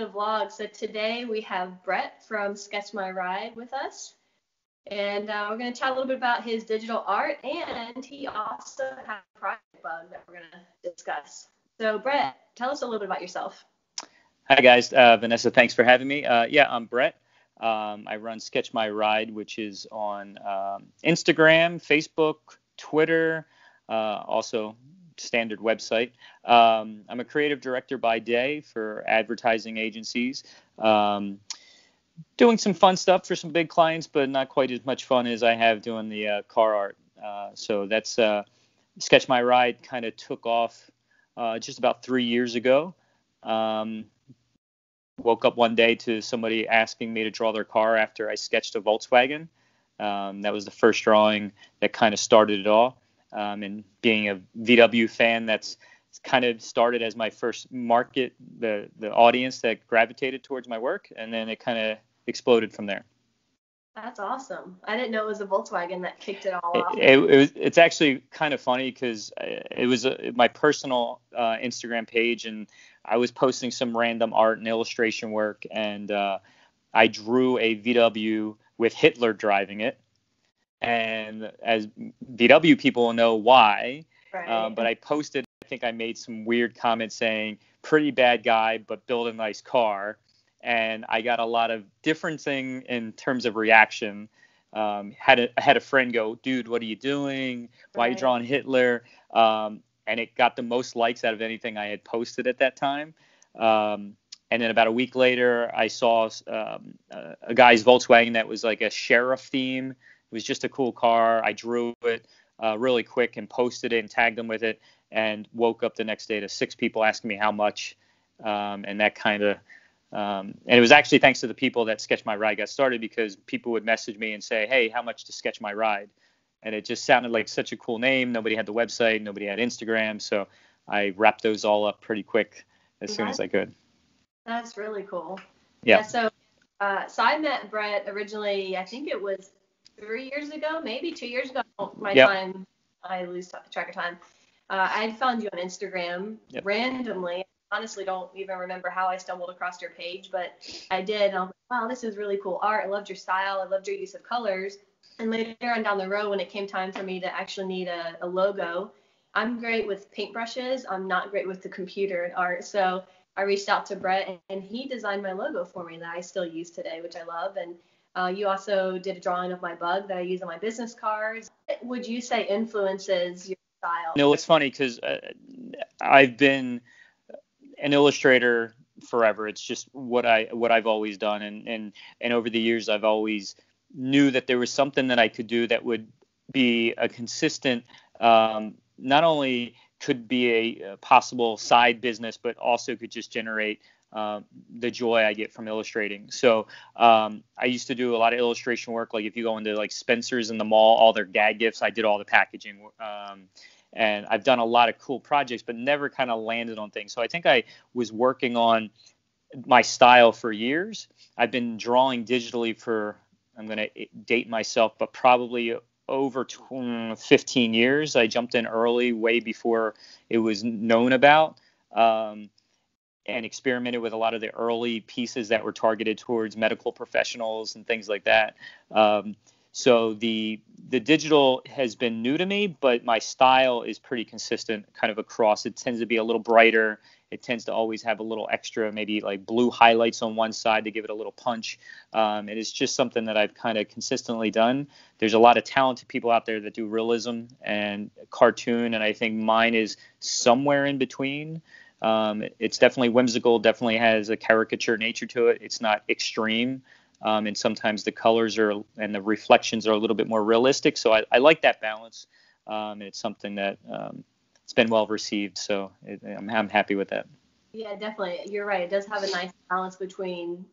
the vlog. So today we have Brett from Sketch My Ride with us. And we're going to chat a little bit about his digital art, and he also has a project bug that we're going to discuss. So Brett, tell us a little bit about yourself. Hi guys, Vanessa, thanks for having me. I'm Brett. I run Sketch My Ride, which is on Instagram, Facebook, Twitter, also standard website. I'm a creative director by day for advertising agencies. Doing some fun stuff for some big clients, but not quite as much fun as I have doing the car art. So that's Sketch My Ride kind of took off just about 3 years ago. Woke up one day to somebody asking me to draw their car after I sketched a Volkswagen. That was the first drawing that kind of started it all. And being a VW fan, that's kind of started as my first market, the audience that gravitated towards my work, and then it kind of exploded from there. That's awesome. I didn't know it was a Volkswagen that kicked it all off. It's actually kind of funny because it was my personal Instagram page, and I was posting some random art and illustration work, and I drew a VW with Hitler driving it. And as VW people know why, Right. but I posted, I think I made some weird comments saying, pretty bad guy, but build a nice car. And I got a lot of different thing in terms of reaction. I had a friend go, dude, what are you doing? Why are you drawing Hitler? And it got the most likes out of anything I had posted at that time. And then about a week later, I saw a guy's Volkswagen that was like a sheriff theme. It was just a cool car. I drew it really quick and posted it and tagged them with it, and woke up the next day to 6 people asking me how much. And that kind of, and it was actually thanks to the people that Sketch My Ride got started, because people would message me and say, hey, how much to Sketch My Ride? And it just sounded like such a cool name. Nobody had the website. Nobody had Instagram. So I wrapped those all up pretty quick as soon as I could. That's really cool. Yeah. So I met Brett originally, I think it was 3 years ago, maybe 2 years ago. Time, I lose track of time. I found you on Instagram randomly. Honestly, don't even remember how I stumbled across your page, but I did. And I was like, wow, this is really cool art. I loved your style. I loved your use of colors. And later on down the road, when it came time for me to actually need a logo, I'm great with paintbrushes. I'm not great with the computer art. So I reached out to Brett, and he designed my logo for me that I still use today, which I love. And you also did a drawing of my bug that I use on my business cards. What would you say influences your style? No, it's funny because I've been an illustrator forever. It's just what I've always done, and over the years I've always knew that there was something that I could do that would be a consistent, not only could be a possible side business, but also could just generate the joy I get from illustrating. So I used to do a lot of illustration work. Like if you go into like Spencer's in the mall, all their gag gifts, I did all the packaging. And I've done a lot of cool projects, but never kind of landed on things. So I think I was working on my style for years. I've been drawing digitally for, I'm going to date myself, but probably over 15 years. I jumped in early, way before it was known about, and experimented with a lot of the early pieces that were targeted towards medical professionals and things like that. So the digital has been new to me, but my style is pretty consistent kind of across. It tends to be a little brighter. It tends to always have a little extra, maybe like blue highlights on one side to give it a little punch. And it's just something that I've kind of consistently done. There's a lot of talented people out there that do realism and cartoon, and I think mine is somewhere in between. It's definitely whimsical, definitely has a caricature nature to it. It's not extreme. And sometimes the colors and the reflections are a little bit more realistic. So I like that balance. And it's something that it's been well received. So I'm happy with that. Yeah, definitely. You're right. It does have a nice balance between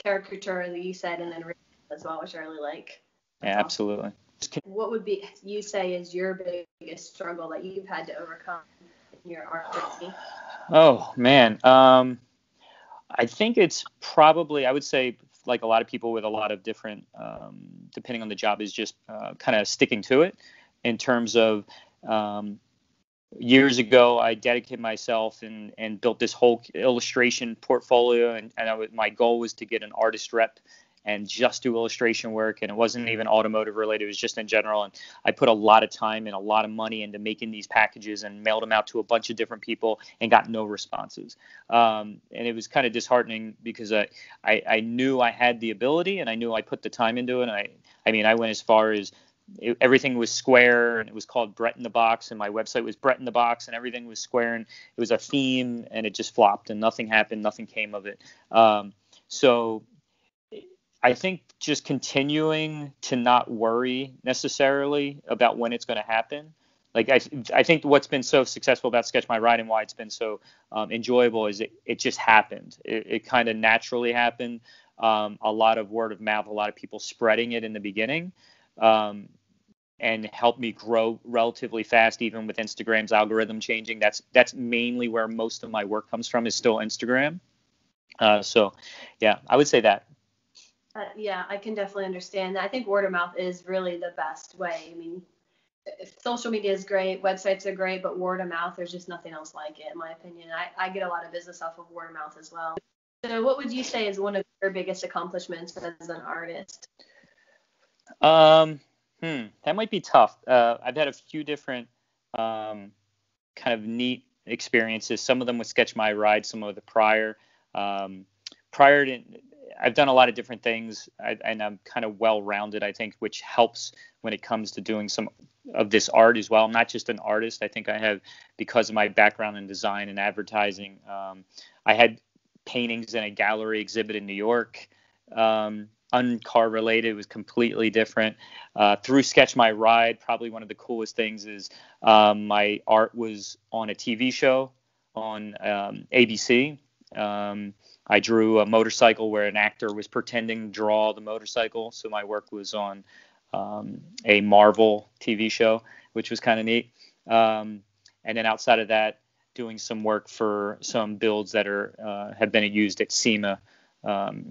caricature, that you said, and then realism as well, which I really like. That's awesome. Absolutely. What would you say is your biggest struggle that you've had to overcome in your art journey? Oh, man. I think it's probably, I would say, like a lot of people with a lot of different, depending on the job, is just kind of sticking to it in terms of years ago, I dedicated myself and built this whole illustration portfolio, and my goal was to get an artist rep and just do illustration work, and it wasn't even automotive related, it was just in general. And I put a lot of time and a lot of money into making these packages and mailed them out to a bunch of different people and got no responses. And it was kind of disheartening because I knew I had the ability and I knew I put the time into it. And I mean, I went as far as everything was square, and it was called Brett in the Box, and my website was Brett in the Box, and everything was square, and it was a theme, and it just flopped, and nothing happened, nothing came of it. So I think just continuing to not worry necessarily about when it's going to happen. Like I think what's been so successful about Sketch My Ride and why it's been so enjoyable is it just happened. It kind of naturally happened. A lot of word of mouth, a lot of people spreading it in the beginning. And helped me grow relatively fast, even with Instagram's algorithm changing. That's mainly where most of my work comes from, is still Instagram. So yeah, I would say that. Yeah, I can definitely understand that. I think word of mouth is really the best way. I mean, if social media is great, websites are great, but word of mouth, there's just nothing else like it, in my opinion. I get a lot of business off of word of mouth as well. So what would you say is one of your biggest accomplishments as an artist? That might be tough. I've had a few different kind of neat experiences. Some of them with Sketch My Ride, some of the prior to, I've done a lot of different things, and I'm kind of well-rounded, I think, which helps when it comes to doing some of this art as well. I'm not just an artist. I think I have, because of my background in design and advertising, I had paintings in a gallery exhibit in New York. Uncar related, it was completely different. Through Sketch My Ride, probably one of the coolest things is my art was on a TV show on ABC. I drew a motorcycle where an actor was pretending to draw the motorcycle. So my work was on a Marvel TV show, which was kind of neat. And then outside of that, doing some work for some builds that have been used at SEMA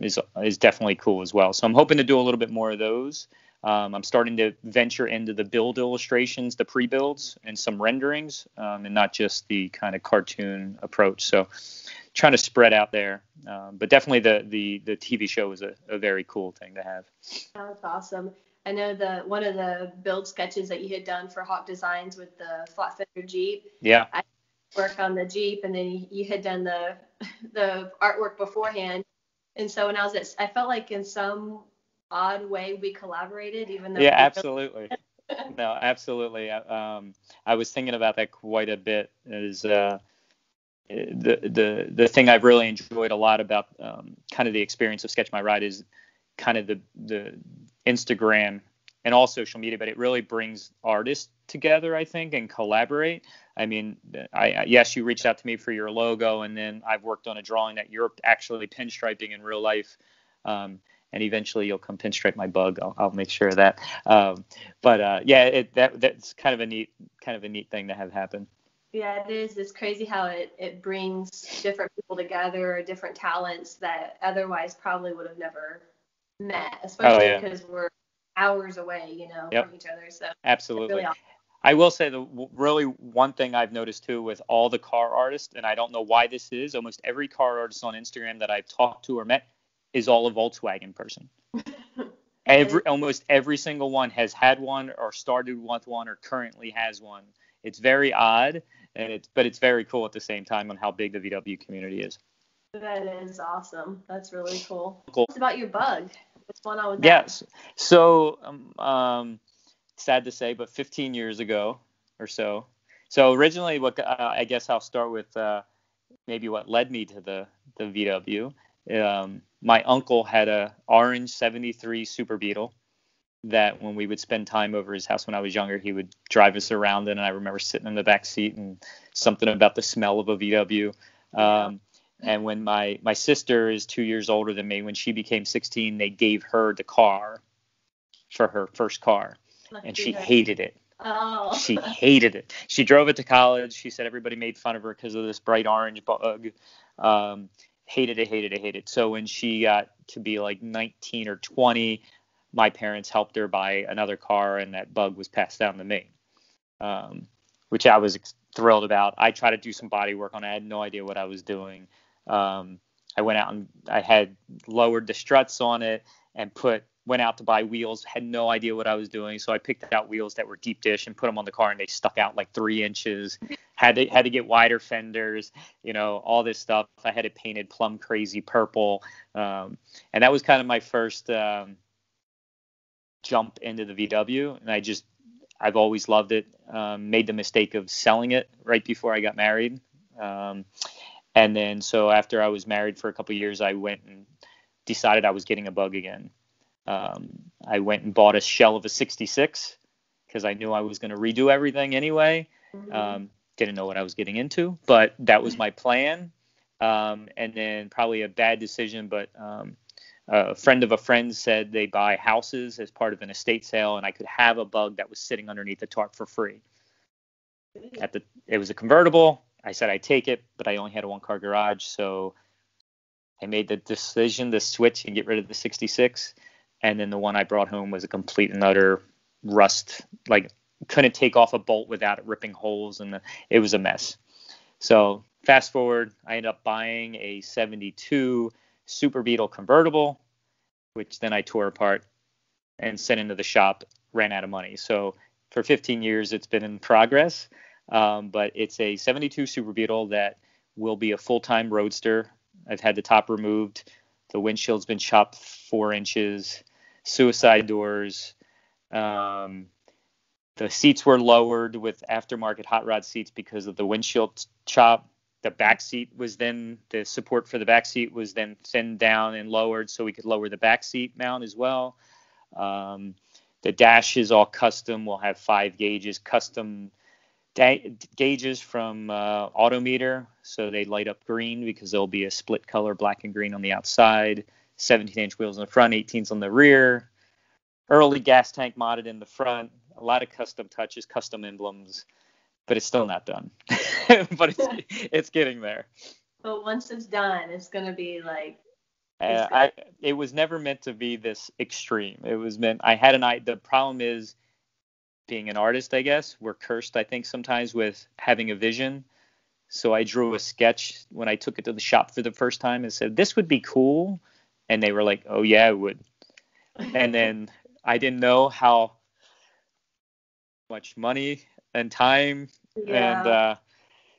is definitely cool as well. So I'm hoping to do a little bit more of those. I'm starting to venture into the build illustrations, the pre-builds, and some renderings, and not just the kind of cartoon approach. So trying to spread out there. But definitely the TV show was a very cool thing to have. That's awesome. I know one of the build sketches that you had done for Hawk Designs with the flat fender Jeep. Yeah. I worked on the Jeep, and then you had done the artwork beforehand. And so when I felt like in some odd way we collaborated, even though. Yeah, absolutely. No, absolutely. I was thinking about that quite a bit. Is the thing I've really enjoyed a lot about kind of the experience of Sketch My Ride is kind of the Instagram and all social media, but it really brings artists together, I think, and collaborate. I mean, yes, you reached out to me for your logo, and then I've worked on a drawing that you're actually pinstriping in real life, and eventually you'll come pinstripe my bug. I'll make sure of that. Yeah, that's kind of a neat thing to have happen. Yeah, it is. It's crazy how it brings different people together, different talents that otherwise probably would have never met, especially because we're hours away, from each other. So absolutely. Really awesome. I will say really one thing I've noticed too with all the car artists, and I don't know why this is, almost every car artist on Instagram that I've talked to or met is all a Volkswagen person. Almost every single one has had one or started with one or currently has one. It's very odd, but it's very cool at the same time on how big the VW community is. That is awesome. That's really cool. Tell us about your bug. What's going on with that? Yes. So, sad to say, but 15 years ago or so. So originally, I guess I'll start with maybe what led me to the VW. My uncle had a orange 73 Super Beetle that when we would spend time over his house when I was younger, he would drive us around in, and I remember sitting in the back seat and something about the smell of a VW. And when my sister is 2 years older than me, when she became 16, they gave her the car for her first car, and she hated it. Oh. She hated it. She drove it to college. She said everybody made fun of her because of this bright orange bug. Hated it. So when she got to be like 19 or 20, my parents helped her buy another car, and that bug was passed down to me, which I was thrilled about. I tried to do some body work on it. I had no idea what I was doing. I went out and I had lowered the struts on it and went out to buy wheels. Had no idea what I was doing, so I picked out wheels that were deep dish and put them on the car, and they stuck out like 3 inches. Had to get wider fenders, all this stuff. I had it painted plum crazy purple, and that was kind of my first jump into the VW, and I've always loved it. Made the mistake of selling it right before I got married. And then so after I was married for a couple of years, I went and decided I was getting a bug again. I went and bought a shell of a 66 because I knew I was going to redo everything anyway. Didn't know what I was getting into, but that was my plan. And then probably a bad decision, but a friend of a friend said they buy houses as part of an estate sale, and I could have a bug that was sitting underneath the tarp for free. It was a convertible. I said I'd take it, but I only had a 1-car garage, so I made the decision to switch and get rid of the 66. And then the one I brought home was a complete and utter rust. Like, couldn't take off a bolt without it ripping holes, and it was a mess. So fast forward, I ended up buying a 72 Super Beetle convertible, which then I tore apart and sent into the shop, ran out of money. So for 15 years, it's been in progress. But it's a 72 Super Beetle that will be a full-time roadster. I've had the top removed. The windshield's been chopped 4 inches. Suicide doors. The seats were lowered with aftermarket hot rod seats because of the windshield chop. The back seat the support for the back seat was then thinned down and lowered so we could lower the back seat mount as well. The dash is all custom. We'll have 5 gauges, custom gauges from Autometer, so they light up green because there'll be a split color black and green on the outside. 17-inch wheels in the front, 18s on the rear. Early gas tank modded in the front. A lot of custom touches, custom emblems, but it's still not done. But it's getting there. But once it's done, it's gonna be like. It was never meant to be this extreme. It was meant. The problem is, being an artist, I guess, we're cursed, I think, sometimes with having a vision. So I drew a sketch when I took it to the shop for the first time and said, this would be cool. And they were like, oh, yeah, it would. And then I didn't know how much money and time and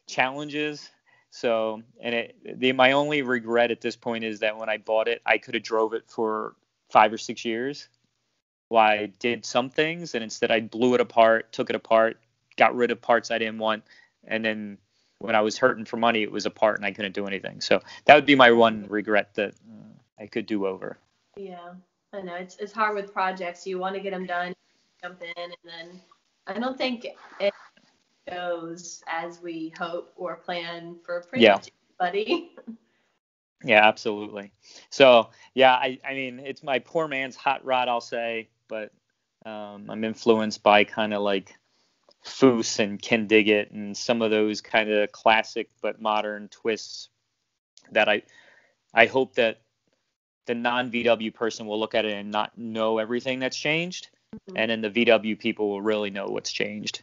challenges. So, my only regret at this point is that when I bought it, I could have drove it for 5 or 6 years. Well, I did some things, and instead I blew it apart, took it apart, got rid of parts I didn't want, and then when I was hurting for money, it was apart and I couldn't do anything. So that would be my one regret that I could do over. Yeah, I know it's hard with projects. You want to get them done, jump in, and then I don't think it goes as we hope or plan for pretty much anybody. Yeah, absolutely. So, yeah, I mean, it's my poor man's hot rod, I'll say, but I'm influenced by kind of like Foose and Ken Diggett and some of those kind of classic but modern twists that I hope that the non-VW person will look at it and not know everything that's changed. Mm-hmm. And then the VW people will really know what's changed.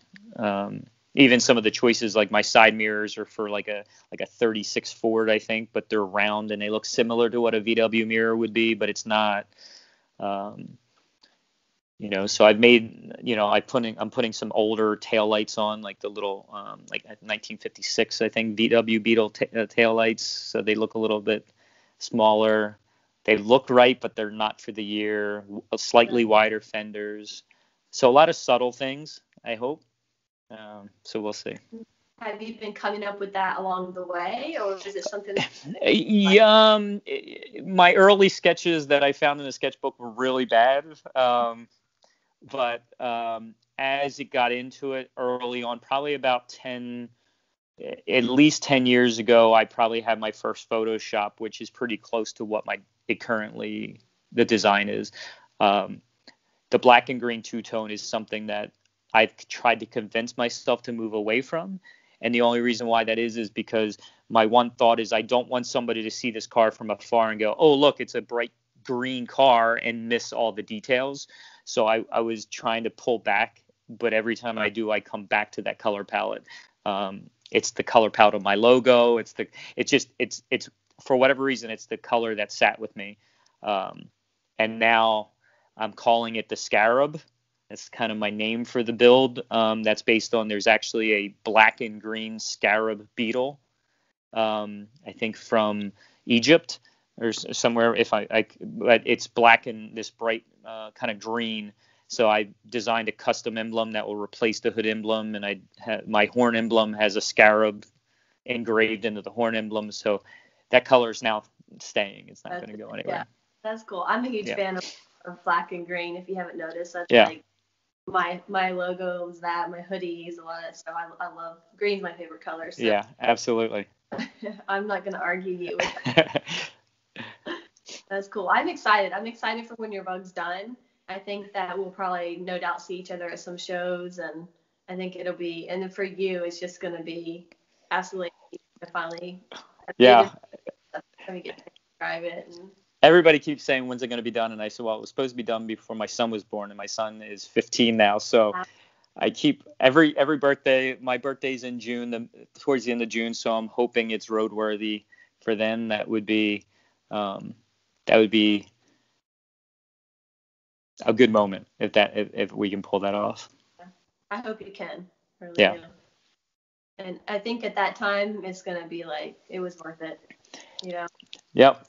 Even some of the choices, like my side mirrors are for like a 36 Ford, I think, but they're round and they look similar to what a VW mirror would be, but it's not. So I've made, I'm putting some older taillights on, like the little, like 1956, I think, VW Beetle taillights. So they look a little bit smaller. They look right, but they're not for the year. Slightly wider fenders. So a lot of subtle things, I hope. So we'll see. Have you been coming up with that along the way, or is it something? My early sketches that I found in the sketchbook were really bad. But as it got into it early on, probably about at least 10 years ago, I probably had my first Photoshop, which is pretty close to what the design is. The black and green two-tone is something that I've tried to convince myself to move away from. And the only reason why that is because my one thought is I don't want somebody to see this car from afar and go, oh, look, it's a bright green car, and miss all the details. So I was trying to pull back, but every time I do, I come back to that color palette. It's the color palette of my logo. It's for whatever reason, it's the color that sat with me. And now I'm calling it the Scarab. That's kind of my name for the build. That's based on, there's actually a black and green Scarab Beetle, I think from Egypt or somewhere. But it's black and this bright kind of green. So I designed a custom emblem that will replace the hood emblem, and my horn emblem has a scarab engraved into the horn emblem. So that color is now staying. It's not going to go anywhere. Yeah, that's cool. I'm a huge fan of black and green. If you haven't noticed, that's like my logo is that, my hoodies, a lot of stuff. I love green's my favorite color. So. Yeah, absolutely. I'm not going to argue you with that. That's cool. I'm excited. I'm excited for when your bug's done. I think that we'll probably no doubt see each other at some shows, and I think it'll be, and then for you, it's just going to be absolutely finally. Yeah. Let me get to describe it. Everybody keeps saying, when's it going to be done? And I said, well, it was supposed to be done before my son was born, and my son is 15 now. So I keep every birthday, my birthday's in June, towards the end of June. So I'm hoping it's roadworthy for them. That would be a good moment if we can pull that off. I hope you can. Really do. And I think at that time it's gonna be like it was worth it. Yeah.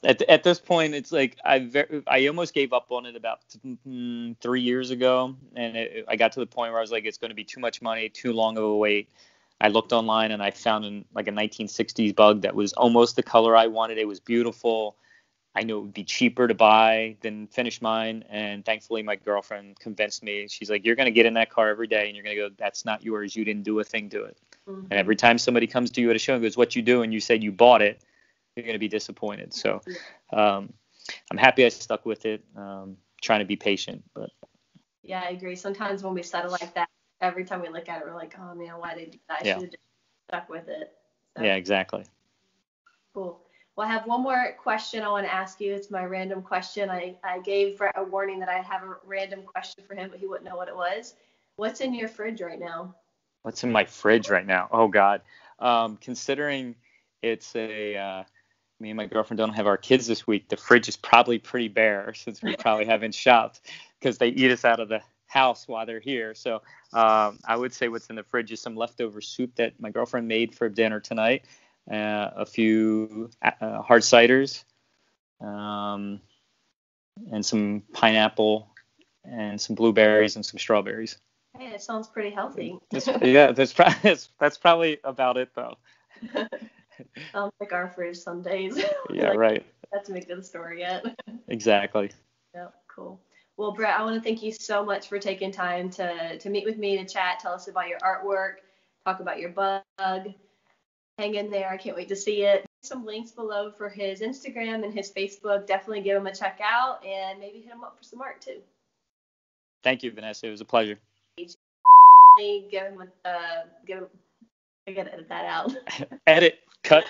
At this point, it's like I almost gave up on it about 3 years ago, and I got to the point where I was like, it's going to be too much money, too long of a wait. I looked online and I found like a 1960s bug that was almost the color I wanted. It was beautiful. I knew it would be cheaper to buy than finish mine, and thankfully my girlfriend convinced me. She's like, you're going to get in that car every day, and you're going to go, that's not yours. You didn't do a thing to it. Mm-hmm. And every time somebody comes to you at a show and goes, what you do, and you said you bought it, you're going to be disappointed. So I'm happy I stuck with it, trying to be patient. But yeah, I agree. Sometimes when we settle like that, every time we look at it, we're like, oh, man, why did I do that? I should have just stuck with it. So. Yeah, exactly. Cool. Well, I have one more question I want to ask you. It's my random question. I gave Brett a warning that I have a random question for him, but he wouldn't know what it was. What's in your fridge right now? What's in my fridge right now? Oh, God. Considering it's me and my girlfriend don't have our kids this week, the fridge is probably pretty bare since we probably haven't shopped because they eat us out of the house while they're here. So I would say what's in the fridge is some leftover soup that my girlfriend made for dinner tonight. A few hard ciders, and some pineapple, and some blueberries, and some strawberries. Hey, that sounds pretty healthy. That's probably about it, though. Sounds like our fridge some days. Yeah, right. Have to make it a story yet. Exactly. Yeah, cool. Well, Brett, I want to thank you so much for taking time to meet with me, to chat, tell us about your artwork, talk about your bug. Hang in there. I can't wait to see it. Some links below for his Instagram and his Facebook. Definitely give him a check out and maybe hit him up for some art too. Thank you, Vanessa. It was a pleasure. I gotta edit that out. Edit. Cut.